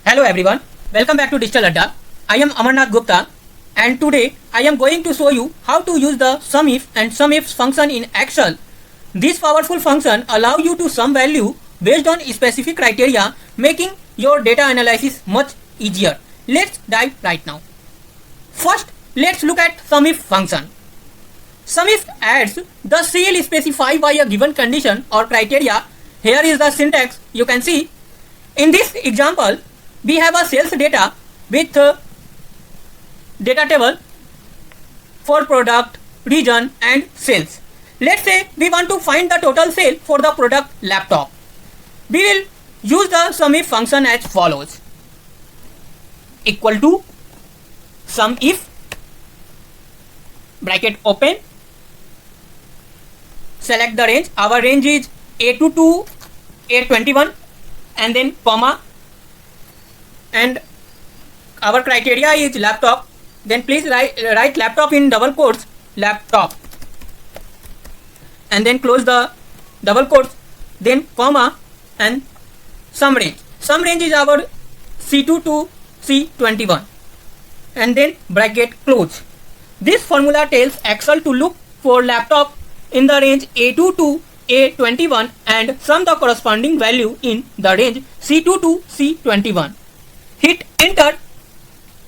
Hello everyone, welcome back to Digital Adda. I am Amarnath Gupta and today I am going to show you how to use the SUMIF and SUMIFs function in Excel. This powerful function allow you to sum value based on specific criteria, making your data analysis much easier. Let's dive right now. First, let's look at SUMIF function. SUMIF adds the cell specified by a given condition or criteria. Here is the syntax you can see. In this example, we have a sales data with data table for product, region and sales. Let's say we want to find the total sale for the product laptop. We will use the SUMIF function as follows. Equal to SUMIF bracket open, select the range. Our range is A2 to A21 and then comma, and our criteria is laptop. Then please write laptop in double quotes, laptop, and then close the double quotes, then comma and sum range. Sum range is our C2 to C21 and then bracket close. This formula tells Excel to look for laptop in the range A2 to A21 and sum the corresponding value in the range C2 to C21. Hit enter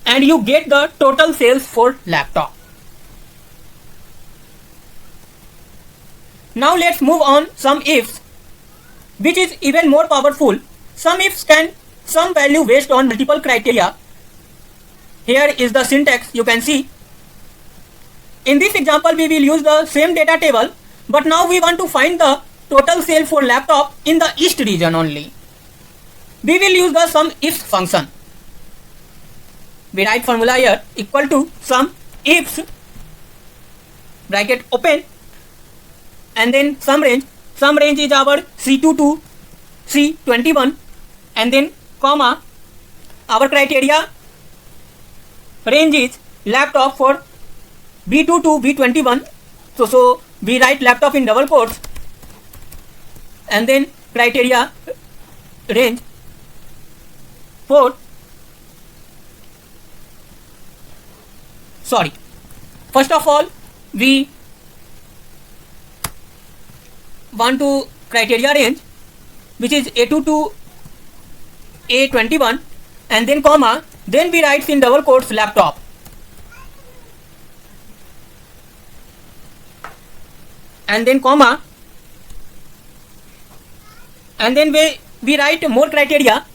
and you get the total sales for laptop. Now let's move on SUMIFs, which is even more powerful. SUMIFs can sum value based on multiple criteria. Here is the syntax you can see. In this example, we will use the same data table, but now we want to find the total sale for laptop in the East region only. We will use the SUMIFs function. We write formula here equal to SUMIFs bracket open and then sum range. Sum range is our C2 to C21 and then comma. Our criteria range is laptop for B2 to B21. So we write laptop in double quotes and then criteria range for first of all we want to criteria range which is A2 to A21 and then comma, then we write in double quotes laptop and then comma, and then we write more criteria.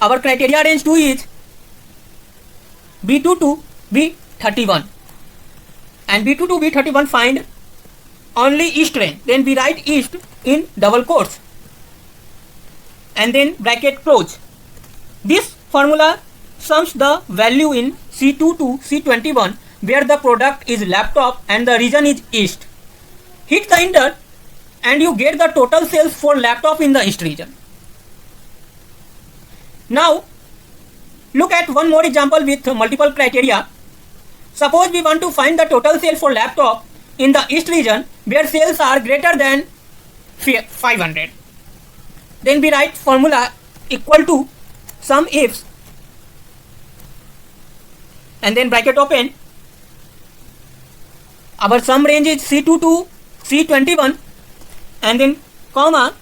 Our criteria range 2 is B2 to B31 and B2 to B31 find only East range. Then we write East in double quotes and then bracket close. This formula sums the value in C2 to C21 where the product is laptop and the region is East. Hit the enter and you get the total sales for laptop in the East region. Now look at one more example with multiple criteria. Suppose we want to find the total sale for laptop in the East region where sales are greater than 500. Then we write formula equal to SUMIFs and then bracket open. Our sum range is C2 to C21 and then comma.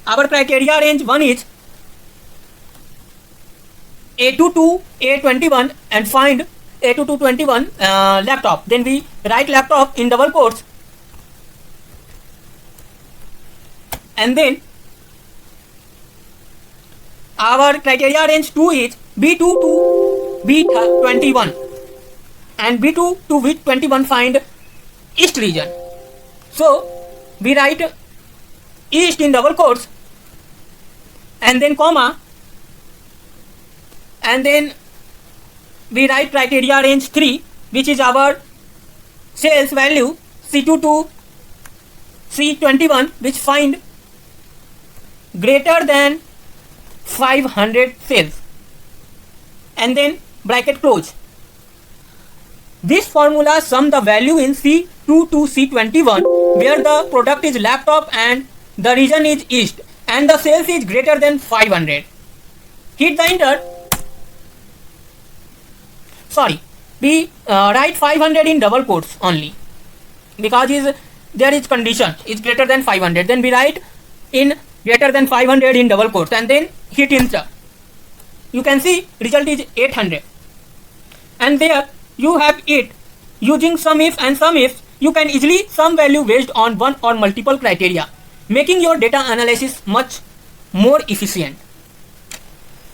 Our criteria range 1 is A2 to A21 and find A2 to 21 laptop. Then we write laptop in double quotes and then our criteria range 2 is B2 to B21 and B2 to B21 find East region. So we write East in double quotes and then comma, and then we write criteria range 3 which is our sales value C2 to C21 which find greater than 500 sales and then bracket close. This formula sum the value in C2 to C21 where the product is laptop and the region is East and the sales is greater than 500. hit the enter. Sorry, we write 500 in double quotes only, because there is condition is greater than 500. Then we write in greater than 500 in double quotes and then hit enter. You can see result is 800, and there you have it. Using sum if and sum ifs, you can easily sum value based on one or multiple criteria, making your data analysis much more efficient.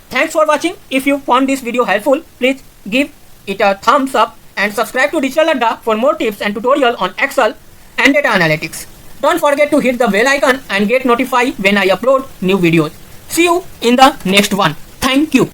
Thanks for watching. If you found this video helpful, please give it a thumbs up and subscribe to Digital Adda for more tips and tutorial on Excel and data analytics. Don't forget to hit the bell icon and get notified when I upload new videos. See you in the next one. Thank you.